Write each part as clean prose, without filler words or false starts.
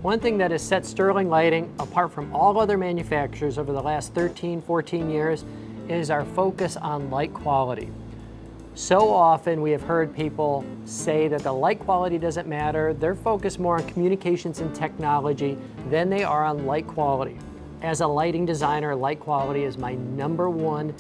One thing that has set Sterling Lighting apart from all other manufacturers over the last 13, 14 years is our focus on light quality. So often we have heard people say that the light quality doesn't matter. They're focused more on communications and technology than they are on light quality. As a lighting designer, light quality is my #1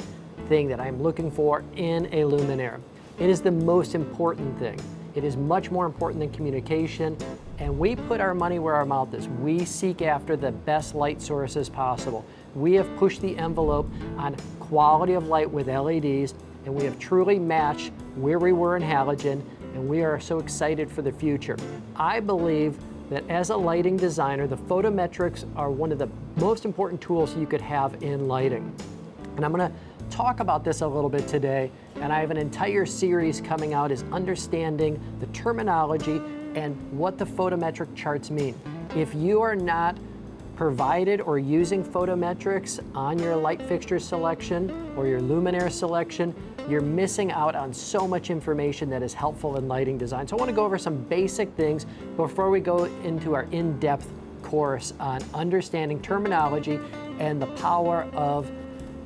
thing that I'm looking for in a luminaire. It is the most important thing. It is much more important than communication, and we put our money where our mouth is. We seek after the best light sources possible. We have pushed the envelope on quality of light with LEDs, and we have truly matched where we were in halogen, and we are so excited for the future. I believe that as a lighting designer, the photometrics are one of the most important tools you could have in lighting. And I'm gonna talk about this a little bit today, and I have an entire series coming out is understanding the terminology and what the photometric charts mean. If you are not provided or using photometrics on your light fixture selection or your luminaire selection, you're missing out on so much information that is helpful in lighting design. So I want to go over some basic things before we go into our in-depth course on understanding terminology and the power of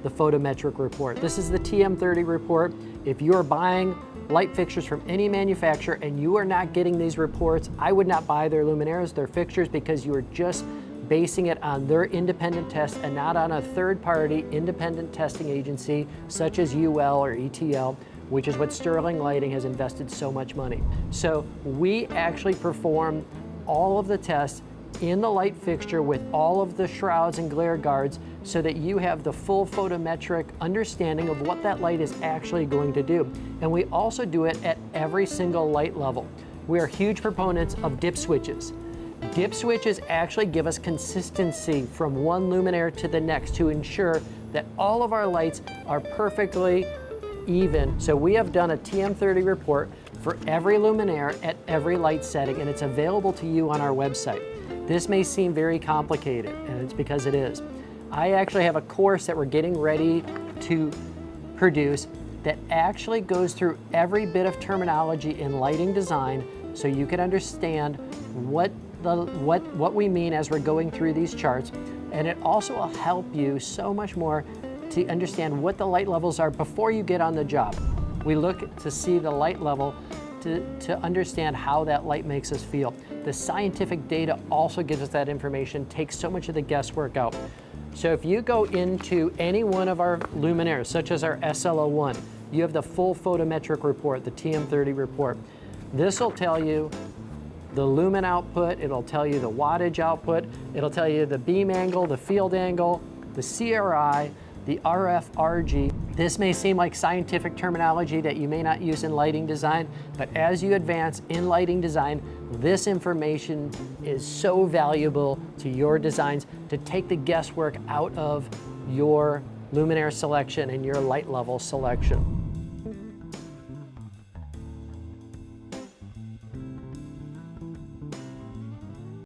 the photometric report. This is the TM30 report. If you are buying light fixtures from any manufacturer and you are not getting these reports, I would not buy their luminaires, their fixtures, because you are just basing it on their independent test and not on a third-party independent testing agency such as UL or ETL, which is what Sterling Lighting has invested so much money. So we actually perform all of the tests in the light fixture with all of the shrouds and glare guards so that you have the full photometric understanding of what that light is actually going to do. And we also do it at every single light level. We are huge proponents of dip switches. Dip switches actually give us consistency from one luminaire to the next to ensure that all of our lights are perfectly even. So we have done a TM30 report for every luminaire at every light setting, and it's available to you on our website. This may seem very complicated, and it's because it is. I actually have a course that we're getting ready to produce that actually goes through every bit of terminology in lighting design so you can understand what we mean as we're going through these charts. And it also will help you so much more to understand what the light levels are before you get on the job. We look to see the light level to understand how that light makes us feel. The scientific data also gives us that information, takes so much of the guesswork out. So if you go into any one of our luminaires, such as our SL01, you have the full photometric report, the TM30 report. This will tell you the lumen output, it'll tell you the wattage output, it'll tell you the beam angle, the field angle, the CRI, the RF, RG. This may seem like scientific terminology that you may not use in lighting design, but as you advance in lighting design, this information is so valuable to your designs to take the guesswork out of your luminaire selection and your light level selection.